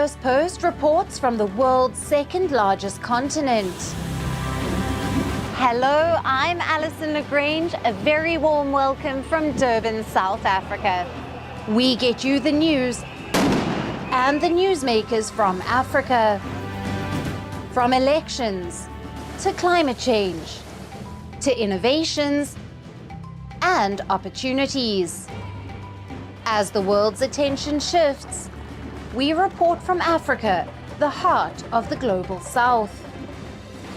Firstpost reports from the world's second largest continent. Hello, I'm Alison Lagrange. A very warm welcome from Durban, South Africa. We get you the news and the newsmakers from Africa. From elections to climate change to innovations and opportunities. As the world's attention shifts, we report from Africa, the heart of the global south.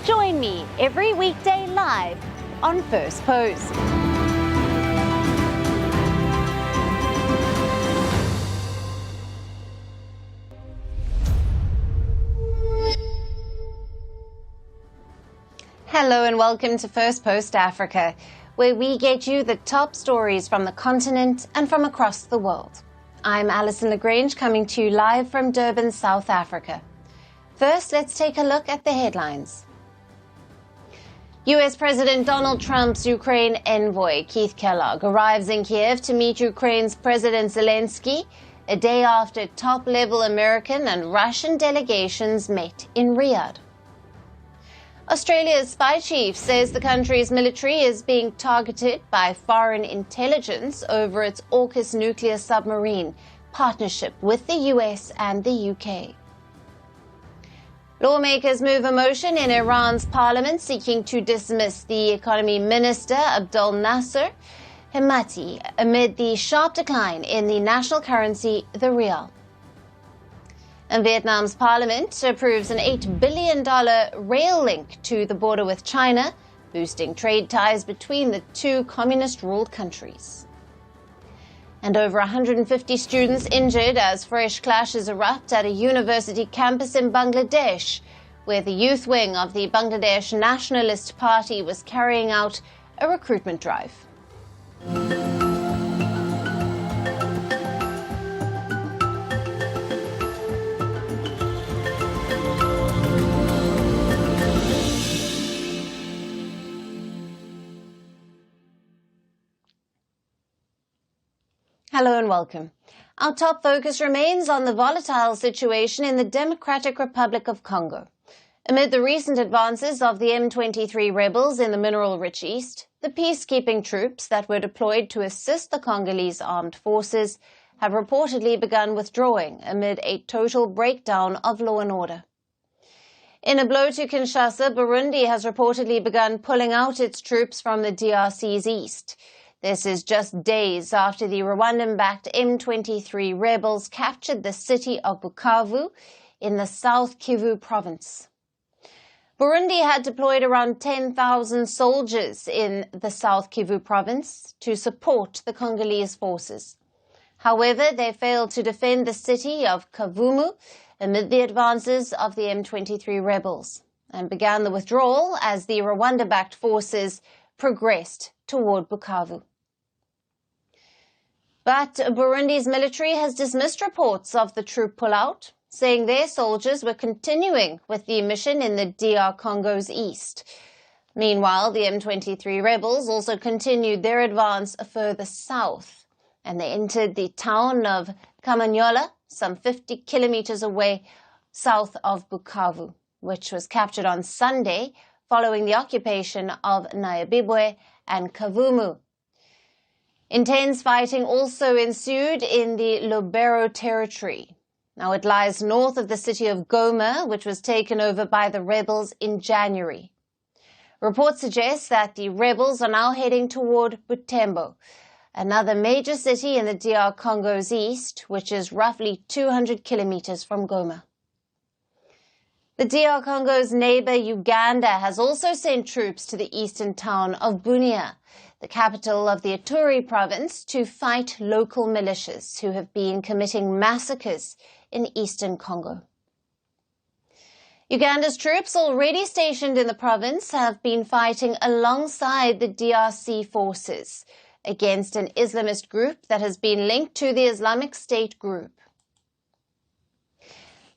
Join me every weekday live on Firstpost. Hello and welcome to Firstpost Africa, where we get you the top stories from the continent and from across the world. I'm Alison Lagrange, coming to you live from Durban, South Africa. First, let's take a look at the headlines. U.S. President Donald Trump's Ukraine envoy, Keith Kellogg, arrives in Kiev to meet Ukraine's President Zelensky a day after top-level American and Russian delegations met in Riyadh. Australia's spy chief says the country's military is being targeted by foreign intelligence over its AUKUS nuclear submarine partnership with the US and the UK. Lawmakers move a motion in Iran's parliament seeking to dismiss the economy minister Abdel Nasser Hemati amid the sharp decline in the national currency, the rial. And Vietnam's parliament approves an $8 billion rail link to the border with China, boosting trade ties between the two communist-ruled countries. And over 150 students injured as fresh clashes erupt at a university campus in Bangladesh, where the youth wing of the Bangladesh Nationalist Party was carrying out a recruitment drive. Hello and welcome. Our top focus remains on the volatile situation in the Democratic Republic of Congo. Amid the recent advances of the M23 rebels in the mineral-rich east, the peacekeeping troops that were deployed to assist the Congolese armed forces have reportedly begun withdrawing amid a total breakdown of law and order. In a blow to Kinshasa, Burundi has reportedly begun pulling out its troops from the DRC's east. This is just days after the Rwandan-backed M23 rebels captured the city of Bukavu in the South Kivu province. Burundi had deployed around 10,000 soldiers in the South Kivu province to support the Congolese forces. However, they failed to defend the city of Kavumu amid the advances of the M23 rebels and began the withdrawal as the Rwanda-backed forces progressed toward Bukavu. But Burundi's military has dismissed reports of the troop pullout, saying their soldiers were continuing with the mission in the DR Congo's east. Meanwhile, the M23 rebels also continued their advance further south, and they entered the town of Kamanyola, some 50 kilometers away south of Bukavu, which was captured on Sunday following the occupation of Nyabibwe and Kavumu. Intense fighting also ensued in the Lubero territory. Now it lies north of the city of Goma, which was taken over by the rebels in January. Reports suggest that the rebels are now heading toward Butembo, another major city in the DR Congo's east, which is roughly 200 kilometers from Goma. The DR Congo's neighbor Uganda has also sent troops to the eastern town of Bunia, the capital of the Ituri province, to fight local militias who have been committing massacres in eastern Congo. Uganda's troops already stationed in the province have been fighting alongside the DRC forces against an Islamist group that has been linked to the Islamic State group.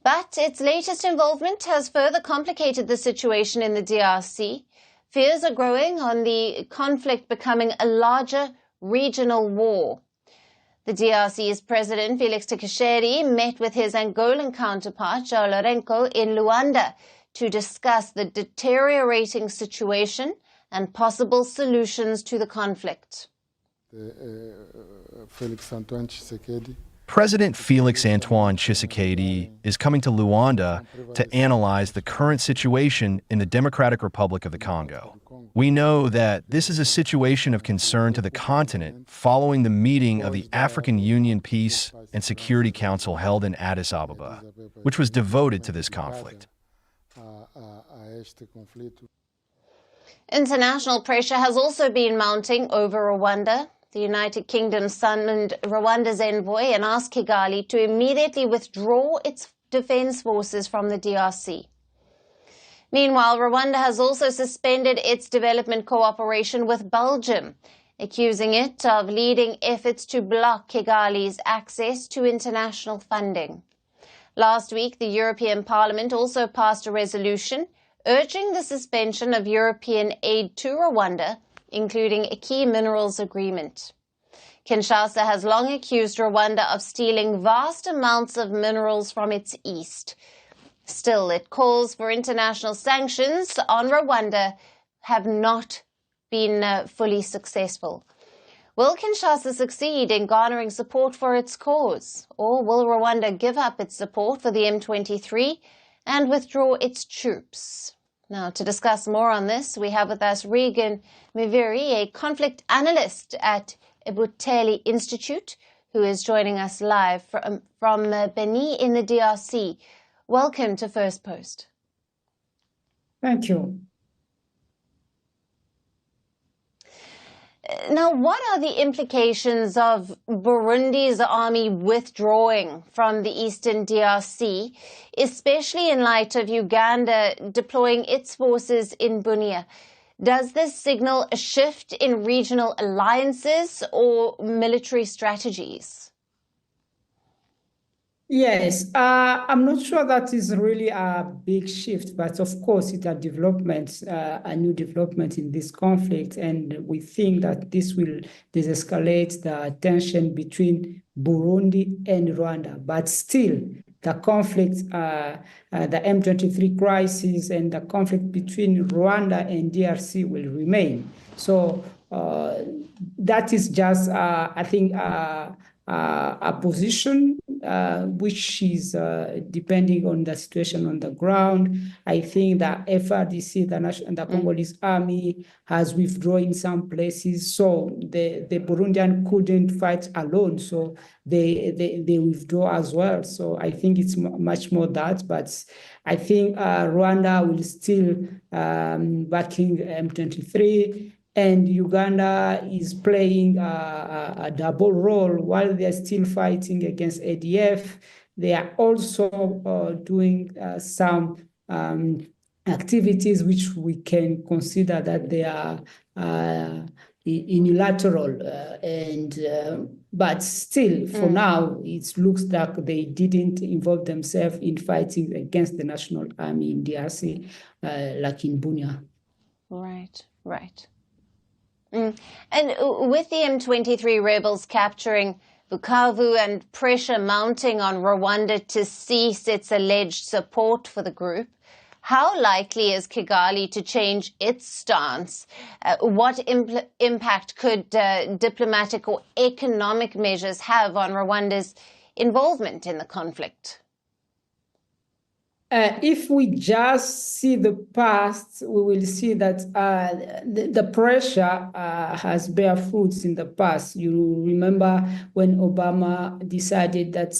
But its latest involvement has further complicated the situation in the DRC. Fears are growing on the conflict becoming a larger regional war. The DRC's President Felix Tshisekedi met with his Angolan counterpart João Lourenço in Luanda to discuss the deteriorating situation and possible solutions to the conflict. President Felix Antoine Tshisekedi is coming to Luanda to analyze the current situation in the Democratic Republic of the Congo. We know that this is a situation of concern to the continent following the meeting of the African Union Peace and Security Council held in Addis Ababa, which was devoted to this conflict. International pressure has also been mounting over Rwanda. The United Kingdom summoned Rwanda's envoy and asked Kigali to immediately withdraw its defense forces from the DRC. Meanwhile, Rwanda has also suspended its development cooperation with Belgium, accusing it of leading efforts to block Kigali's access to international funding. Last week, the European Parliament also passed a resolution urging the suspension of European aid to Rwanda, including a key minerals agreement. Kinshasa has long accused Rwanda of stealing vast amounts of minerals from its east. Still, it calls for international sanctions on Rwanda have not been fully successful. Will Kinshasa succeed in garnering support for its cause, or will Rwanda give up its support for the M23 and withdraw its troops? Now, to discuss more on this, we have with us Regan Miviri, a conflict analyst at Ebuteli Institute, who is joining us live from Beni in the DRC. Welcome to Firstpost. Thank you. Now, what are the implications of Burundi's army withdrawing from the eastern DRC, especially in light of Uganda deploying its forces in Bunia? Does this signal a shift in regional alliances or military strategies? Yes, I'm not sure that is really a big shift, but of course it's a development, a new development in this conflict, and we think that this will de-escalate the tension between Burundi and Rwanda. But still, the conflict, the M23 crisis and the conflict between Rwanda and DRC will remain. So that is just, I think, a position which is depending on the situation on the ground. I think that FRDC, the Congolese army, has withdrawn in some places, so the Burundian couldn't fight alone, so they withdraw as well. So I think it's much more that, but I think Rwanda will still backing M23. And Uganda is playing a double role. While they're still fighting against ADF, they are also doing some activities which we can consider that they are unilateral. But still, for now, it looks like they didn't involve themselves in fighting against the national army in DRC, like in Bunia. Right, right. And with the M23 rebels capturing Bukavu and pressure mounting on Rwanda to cease its alleged support for the group, how likely is Kigali to change its stance? What impact could diplomatic or economic measures have on Rwanda's involvement in the conflict? If we just see the past, we will see that the pressure has bear fruits in the past. You remember when Obama decided that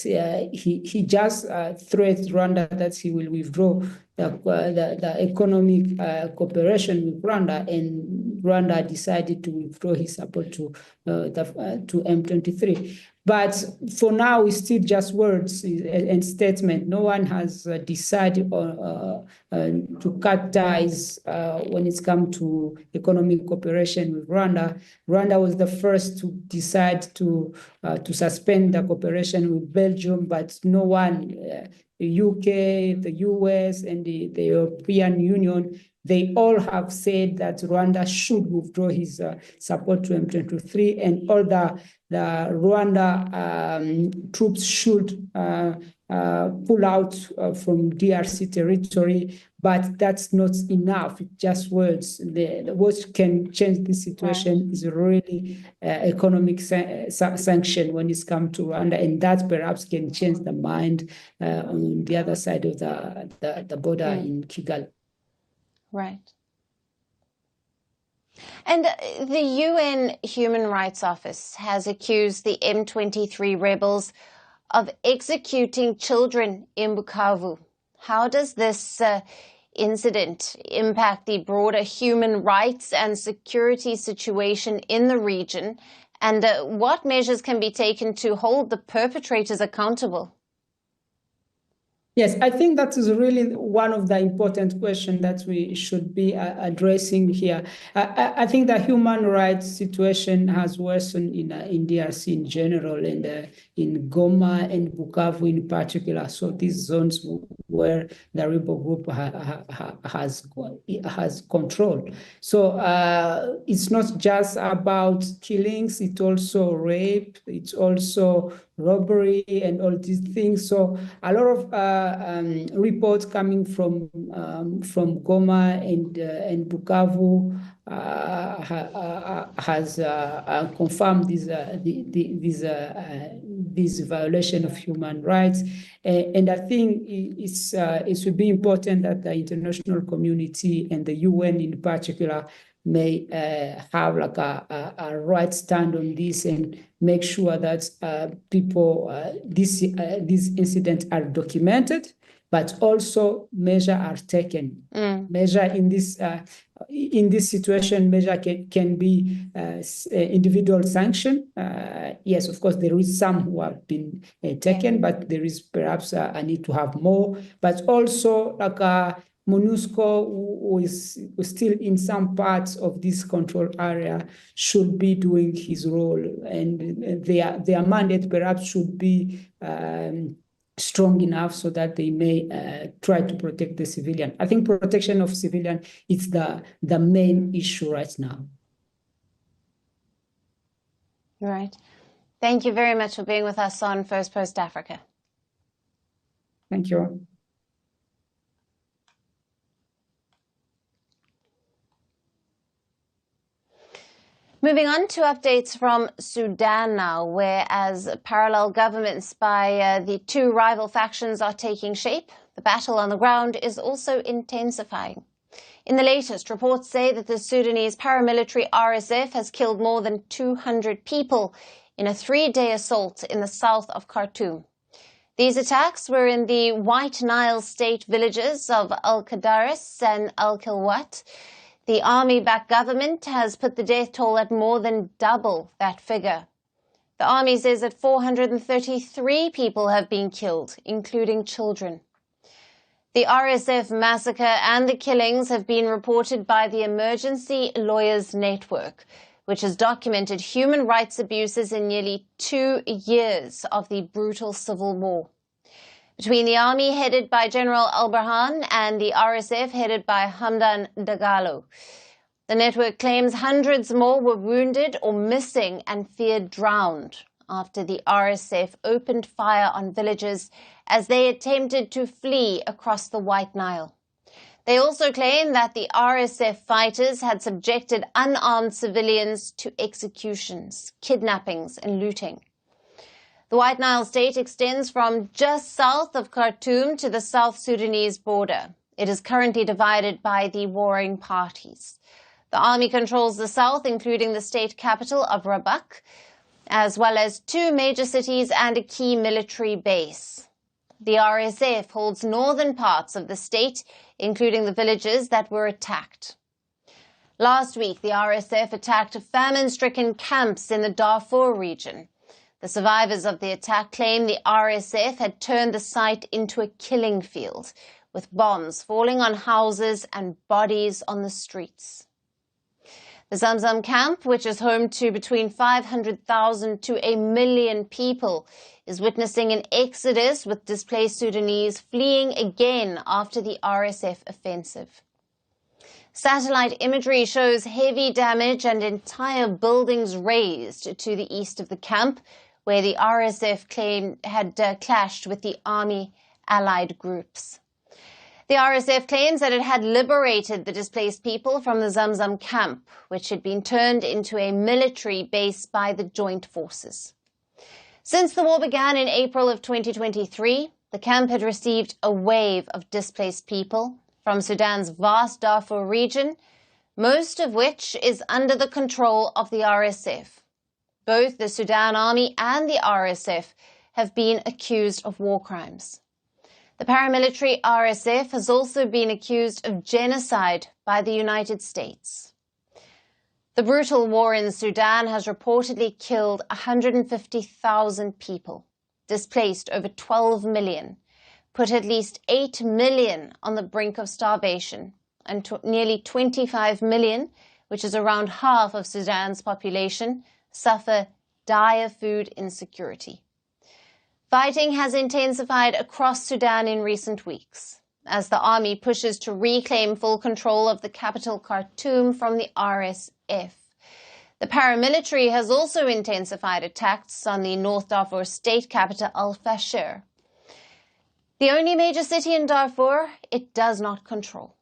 he just threatened Rwanda that he will withdraw the economic cooperation with Rwanda, and Rwanda decided to withdraw his support to M23. But for now, it's still just words and statement. No one has decided to cut ties when it's come to economic cooperation with Rwanda. Rwanda was the first to decide to suspend the cooperation with Belgium, but no one, the UK, the US, and the European Union they all have said that Rwanda should withdraw his support to M23, and all the Rwanda troops should pull out from DRC territory. But that's not enough. It's just words. What can change this situation is really economic sanction when it's come to Rwanda, and that perhaps can change the mind on the other side of the border in Kigali. Right. And the UN Human Rights Office has accused the M23 rebels of executing children in Bukavu. How does this incident impact the broader human rights and security situation in the region? And what measures can be taken to hold the perpetrators accountable? Yes, I think that is really one of the important questions that we should be addressing here. I think the human rights situation has worsened in DRC in general, and in Goma and Bukavu in particular. So these zones where the rebel group has control. So it's not just about killings; it's also rape, it's also robbery, and all these things. So a lot of reports coming from Goma and Bukavu has confirmed this violation of human rights, and I think it would be important that the international community and the UN in particular may have like a right stand on this and make sure that these incidents are documented, but also measures are taken. Measure in this situation, measure can be individual sanction. Yes, of course, there is some who have been taken, but there is perhaps a need to have more. But also, like MONUSCO, who is still in some parts of this control area, should be doing his role, and their mandate perhaps should be strong enough so that they may try to protect the civilian. I think protection of civilian is the main issue right now. Right. Thank you very much for being with us on First Post Africa. Thank you. Moving on to updates from Sudan now, where as parallel governments by the two rival factions are taking shape, the battle on the ground is also intensifying. In the latest, reports say that the Sudanese paramilitary RSF has killed more than 200 people in a 3-day assault in the south of Khartoum. These attacks were in the White Nile state villages of Al-Qadaris and Al-Kilwat. The army-backed government has put the death toll at more than double that figure. The army says that 433 people have been killed, including children. The RSF massacre and the killings have been reported by the Emergency Lawyers Network, which has documented human rights abuses in nearly 2 years of the brutal civil war. Between the army headed by General Al-Burhan and the RSF headed by Hamdan Dagalo, the network claims hundreds more were wounded or missing and feared drowned after the RSF opened fire on villages as they attempted to flee across the White Nile. They also claim that the RSF fighters had subjected unarmed civilians to executions, kidnappings and looting. The White Nile state extends from just south of Khartoum to the South Sudanese border. It is currently divided by the warring parties. The army controls the south, including the state capital of Rabak, as well as 2 major cities and a key military base. The RSF holds northern parts of the state, including the villages that were attacked. Last week, the RSF attacked famine-stricken camps in the Darfur region. The survivors of the attack claim the RSF had turned the site into a killing field, with bombs falling on houses and bodies on the streets. The Zamzam camp, which is home to between 500,000 to 1 million people, is witnessing an exodus with displaced Sudanese fleeing again after the RSF offensive. Satellite imagery shows heavy damage and entire buildings razed to the east of the camp, where the RSF claimed had clashed with the army allied groups. The RSF claims that it had liberated the displaced people from the Zamzam camp, which had been turned into a military base by the joint forces. Since the war began in April of 2023, the camp had received a wave of displaced people from Sudan's vast Darfur region, most of which is under the control of the RSF. Both the Sudan Army and the RSF have been accused of war crimes. The paramilitary RSF has also been accused of genocide by the United States. The brutal war in Sudan has reportedly killed 150,000 people, displaced over 12 million, put at least 8 million on the brink of starvation, and nearly 25 million, which is around half of Sudan's population, suffer dire food insecurity. Fighting has intensified across Sudan in recent weeks, as the army pushes to reclaim full control of the capital Khartoum from the RSF. The paramilitary has also intensified attacks on the North Darfur state capital Al-Fashir, the only major city in Darfur it does not control.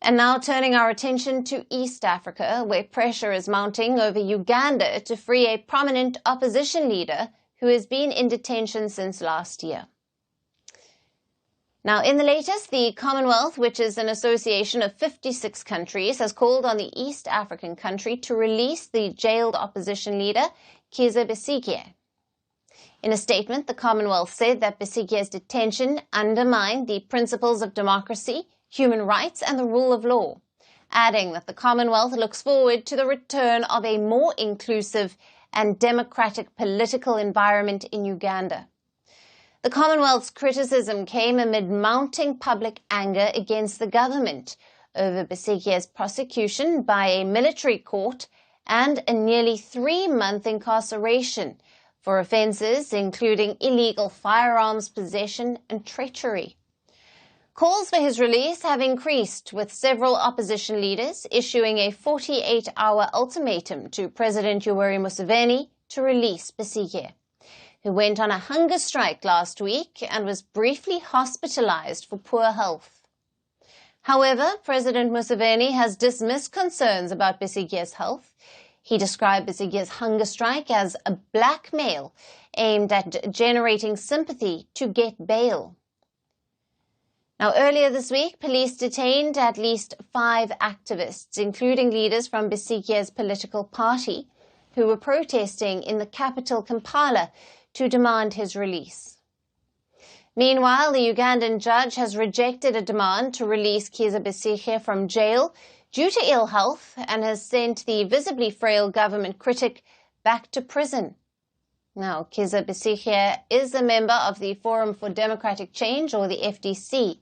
And now turning our attention to East Africa, where pressure is mounting over Uganda to free a prominent opposition leader who has been in detention since last year. Now, in the latest, the Commonwealth, which is an association of 56 countries, has called on the East African country to release the jailed opposition leader, Kizza Besigye. In a statement, the Commonwealth said that Besigye's detention undermined the principles of democracy, human rights and the rule of law, adding that the Commonwealth looks forward to the return of a more inclusive and democratic political environment in Uganda. The Commonwealth's criticism came amid mounting public anger against the government over Besigye's prosecution by a military court and a nearly 3-month incarceration for offences including illegal firearms possession and treachery. Calls for his release have increased, with several opposition leaders issuing a 48-hour ultimatum to President Yoweri Museveni to release Besigye, who went on a hunger strike last week and was briefly hospitalized for poor health. However, President Museveni has dismissed concerns about Besigye's health. He described Besigye's hunger strike as a blackmail aimed at generating sympathy to get bail. Now, earlier this week, police detained at least 5 activists, including leaders from Besigye's political party, who were protesting in the capital Kampala to demand his release. Meanwhile, the Ugandan judge has rejected a demand to release Kizza Besigye from jail due to ill health and has sent the visibly frail government critic back to prison. Now, Kizza Besigye is a member of the Forum for Democratic Change, or the FDC,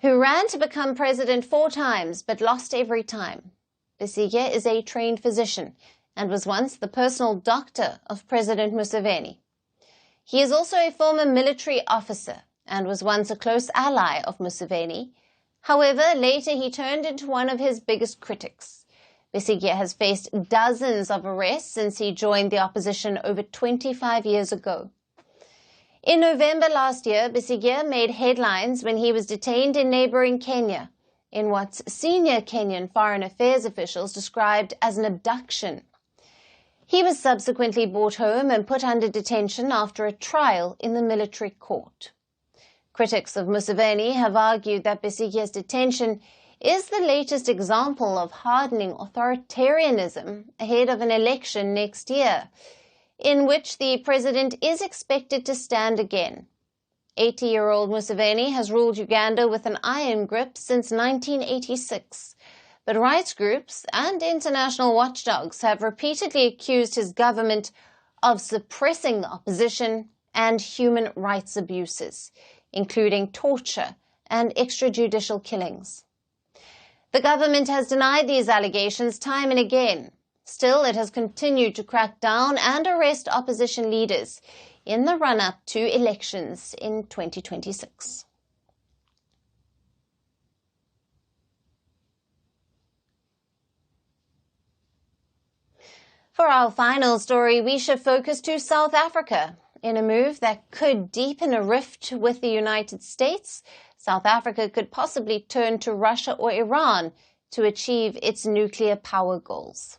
who ran to become president 4 times but lost every time. Besigye is a trained physician and was once the personal doctor of President Museveni. He is also a former military officer and was once a close ally of Museveni. However, later he turned into one of his biggest critics. Besigye has faced dozens of arrests since he joined the opposition over 25 years ago. In November last year, Besigye made headlines when he was detained in neighboring Kenya in what senior Kenyan foreign affairs officials described as an abduction. He was subsequently brought home and put under detention after a trial in the military court. Critics of Museveni have argued that Besigye's detention is the latest example of hardening authoritarianism ahead of an election next year, in which the president is expected to stand again. 80-year-old Museveni has ruled Uganda with an iron grip since 1986, but rights groups and international watchdogs have repeatedly accused his government of suppressing the opposition and human rights abuses, including torture and extrajudicial killings. The government has denied these allegations time and again. Still, it has continued to crack down and arrest opposition leaders, in the run-up to elections in 2026. For our final story, we shift focus to South Africa. In a move that could deepen a rift with the United States, South Africa could possibly turn to Russia or Iran to achieve its nuclear power goals.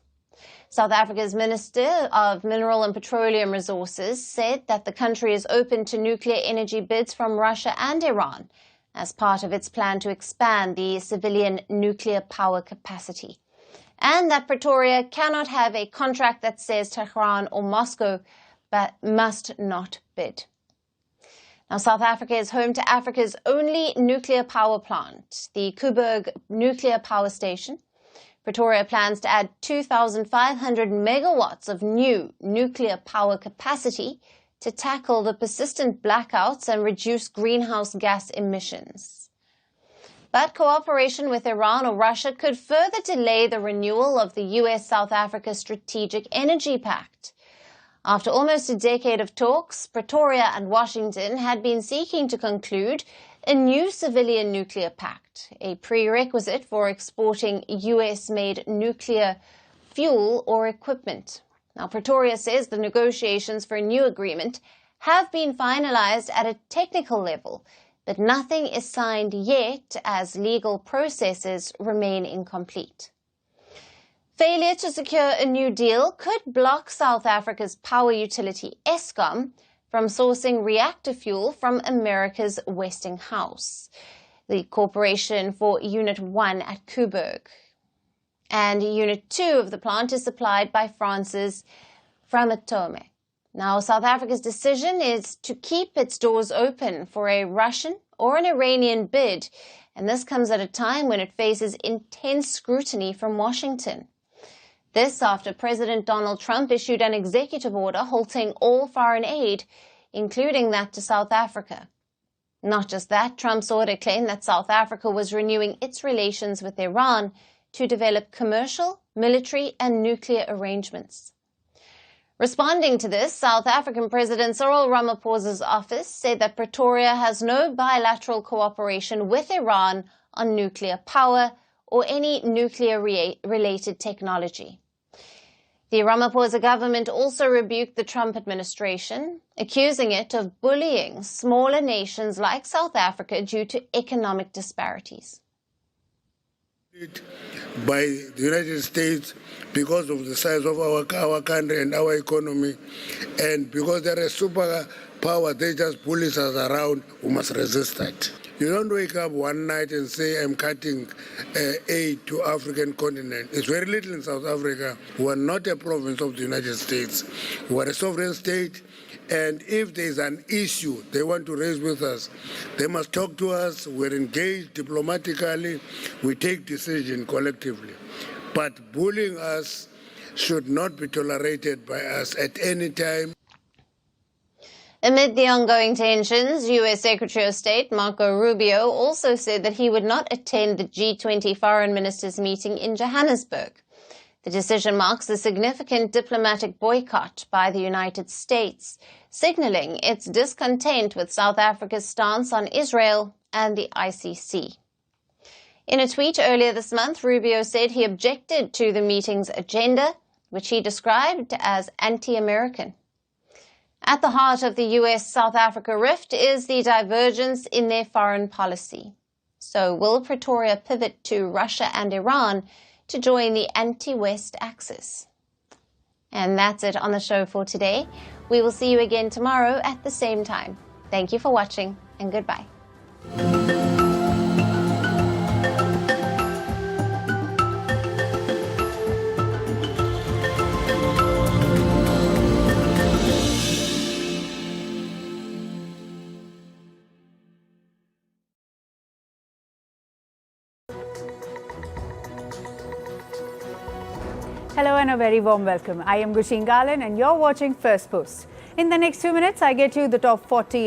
South Africa's Minister of Mineral and Petroleum Resources said that the country is open to nuclear energy bids from Russia and Iran as part of its plan to expand the civilian nuclear power capacity, and that Pretoria cannot have a contract that says Tehran or Moscow but must not bid. Now, South Africa is home to Africa's only nuclear power plant, the Koeberg Nuclear Power Station. Pretoria plans to add 2,500 megawatts of new nuclear power capacity to tackle the persistent blackouts and reduce greenhouse gas emissions. But cooperation with Iran or Russia could further delay the renewal of the US-South Africa Strategic Energy Pact. After almost a decade of talks, Pretoria and Washington had been seeking to conclude a new civilian nuclear pact, a prerequisite for exporting US-made nuclear fuel or equipment. Now, Pretoria says the negotiations for a new agreement have been finalized at a technical level, but nothing is signed yet as legal processes remain incomplete. Failure to secure a new deal could block South Africa's power utility Eskom from sourcing reactor fuel from America's Westinghouse, the corporation for Unit 1 at Koeberg. And Unit 2 of the plant is supplied by France's Framatome. Now, South Africa's decision is to keep its doors open for a Russian or an Iranian bid, and this comes at a time when it faces intense scrutiny from Washington. This after President Donald Trump issued an executive order halting all foreign aid, including that to South Africa. Not just that, Trump's order claimed that South Africa was renewing its relations with Iran to develop commercial, military, and nuclear arrangements. Responding to this, South African President Cyril Ramaphosa's office said that Pretoria has no bilateral cooperation with Iran on nuclear power or any nuclear-related technology. The Ramaphosa government also rebuked the Trump administration, accusing it of bullying smaller nations like South Africa due to economic disparities. By the United States because of the size of our country and our economy, and because they're a superpower, they just bully us around. We must resist that. You don't wake up one night and say, I'm cutting aid to African continent. It's very little in South Africa. We are not a province of the United States. We are a sovereign state. And if there is an issue they want to raise with us, they must talk to us. We're engaged diplomatically. We take decisions collectively. But bullying us should not be tolerated by us at any time. Amid the ongoing tensions, U.S. Secretary of State Marco Rubio also said that he would not attend the G20 foreign ministers meeting in Johannesburg. The decision marks a significant diplomatic boycott by the United States, signaling its discontent with South Africa's stance on Israel and the ICC. In a tweet earlier this month, Rubio said he objected to the meeting's agenda, which he described as anti-American. At the heart of the US-South Africa rift is the divergence in their foreign policy. So will Pretoria pivot to Russia and Iran to join the anti-West axis? And that's it on the show for today. We will see you again tomorrow at the same time. Thank you for watching, and goodbye. Hello and a very warm welcome. I am Gushin Galan and you're watching Firstpost. In the next few minutes, I get you the top 40